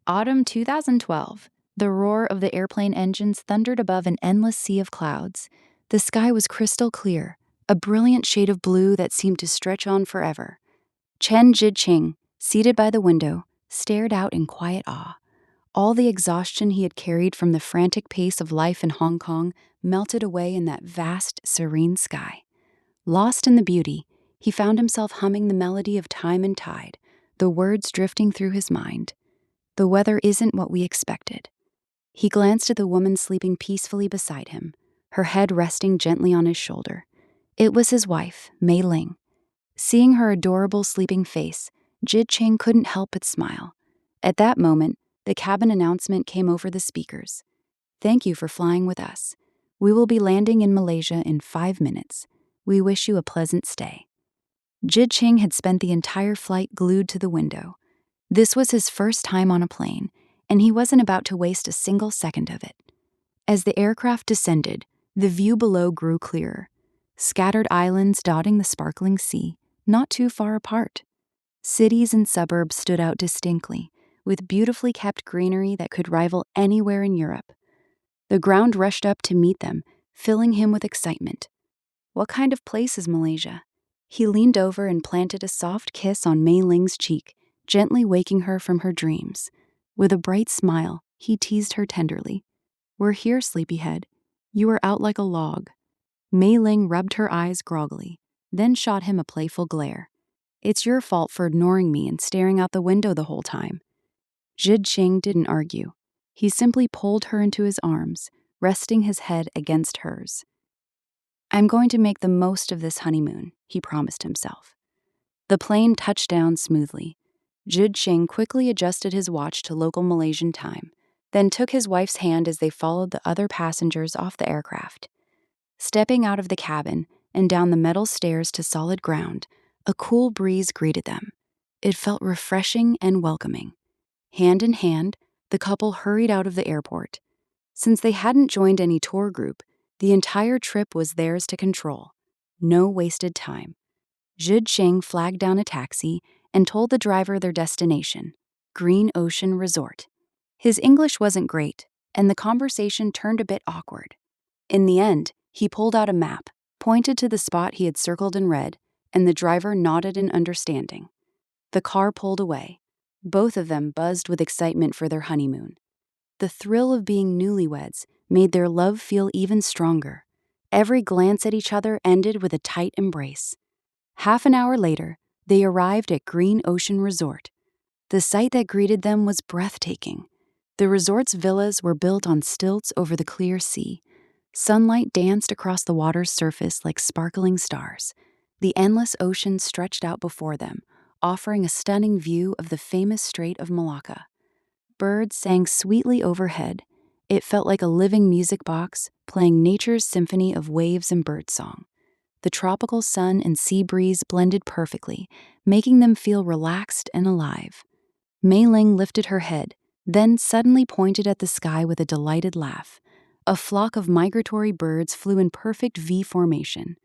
Autumn 2012. The roar of the airplane engines thundered above an endless sea of clouds. The sky was crystal clear, a brilliant shade of blue that seemed to stretch on forever. Chen Jiqing, seated by the window, stared out in quiet awe. All the exhaustion he had carried from the frantic pace of life in Hong Kong melted away in that vast, serene sky. Lost in the beauty, he found himself humming the melody of time and tide, the words drifting through his mind. The weather isn't what we expected. He glanced at the woman sleeping peacefully beside him, her head resting gently on his shoulder. It was his wife, Mei Ling. Seeing her adorable sleeping face, Jid Ching couldn't help but smile. At that moment, the cabin announcement came over the speakers. "Thank you for flying with us. We will be landing in Malaysia in 5 minutes. We wish you a pleasant stay." Jid Ching had spent the entire flight glued to the window. This was his first time on a plane, and he wasn't about to waste a single second of it. As the aircraft descended, the view below grew clearer. Scattered islands dotting the sparkling sea, not too far apart. Cities and suburbs stood out distinctly, with beautifully kept greenery that could rival anywhere in Europe. The ground rushed up to meet them, filling him with excitement. What kind of place is Malaysia? He leaned over and planted a soft kiss on Mei Ling's cheek, gently waking her from her dreams. With a bright smile, he teased her tenderly. "We're here, sleepyhead. You are out like a log." Mei Ling rubbed her eyes groggily, then shot him a playful glare. "It's your fault for ignoring me and staring out the window the whole time." Jid Ching didn't argue. He simply pulled her into his arms, resting his head against hers. "I'm going to make the most of this honeymoon," he promised himself. The plane touched down smoothly. Jid Ching quickly adjusted his watch to local Malaysian time, then took his wife's hand as they followed the other passengers off the aircraft. Stepping out of the cabin and down the metal stairs to solid ground, a cool breeze greeted them. It felt refreshing and welcoming. Hand in hand, the couple hurried out of the airport. Since they hadn't joined any tour group, the entire trip was theirs to control. No wasted time. Jid Ching flagged down a taxi and told the driver their destination, Green Ocean Resort. His English wasn't great, and the conversation turned a bit awkward. In the end, he pulled out a map, pointed to the spot he had circled in red, and the driver nodded in understanding. The car pulled away. Both of them buzzed with excitement for their honeymoon. The thrill of being newlyweds made their love feel even stronger. Every glance at each other ended with a tight embrace. Half an hour later, they arrived at Green Ocean Resort. The sight that greeted them was breathtaking. The resort's villas were built on stilts over the clear sea. Sunlight danced across the water's surface like sparkling stars. The endless ocean stretched out before them, offering a stunning view of the famous Strait of Malacca. Birds sang sweetly overhead. It felt like a living music box, playing nature's symphony of waves and birdsong. The tropical sun and sea breeze blended perfectly, making them feel relaxed and alive. Mei Ling lifted her head, then suddenly pointed at the sky with a delighted laugh. A flock of migratory birds flew in perfect V formation.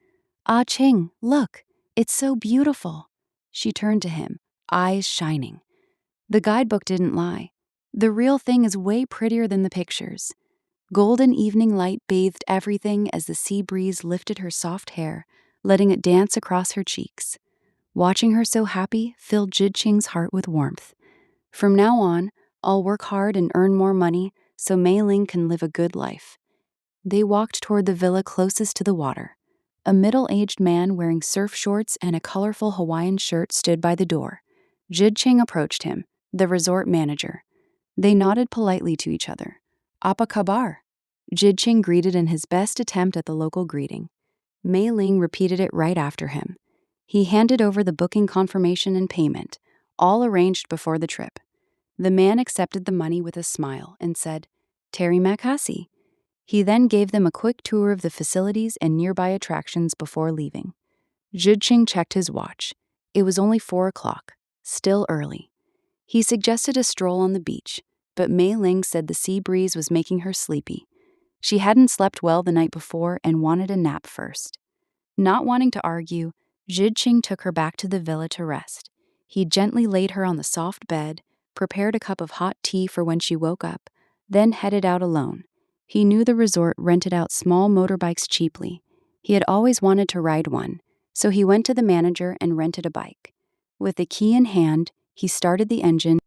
"Ah Ching, look, it's so beautiful." She turned to him, eyes shining. The guidebook didn't lie. The real thing is way prettier than the pictures. Golden evening light bathed everything as the sea breeze lifted her soft hair, letting it dance across her cheeks. Watching her so happy filled Jid Ching's heart with warmth. "From now on, I'll work hard and earn more money so Mei Ling can live a good life." They walked toward the villa closest to the water. A middle-aged man wearing surf shorts and a colorful Hawaiian shirt stood by the door. Jid Ching approached him, the resort manager. They nodded politely to each other. "Apa kabar?" Jid Ching greeted in his best attempt at the local greeting. Mei Ling repeated it right after him. He handed over the booking confirmation and payment, all arranged before the trip. The man accepted the money with a smile and said, "Terima kasih." He then gave them a quick tour of the facilities and nearby attractions before leaving. Jid Ching checked his watch. It was only 4 o'clock, still early. He suggested a stroll on the beach, but Mei Ling said the sea breeze was making her sleepy. She hadn't slept well the night before and wanted a nap first. Not wanting to argue, Jid Ching took her back to the villa to rest. He gently laid her on the soft bed, prepared a cup of hot tea for when she woke up, then headed out alone. He knew the resort rented out small motorbikes cheaply. He had always wanted to ride one, so he went to the manager and rented a bike. With the key in hand, he started the engine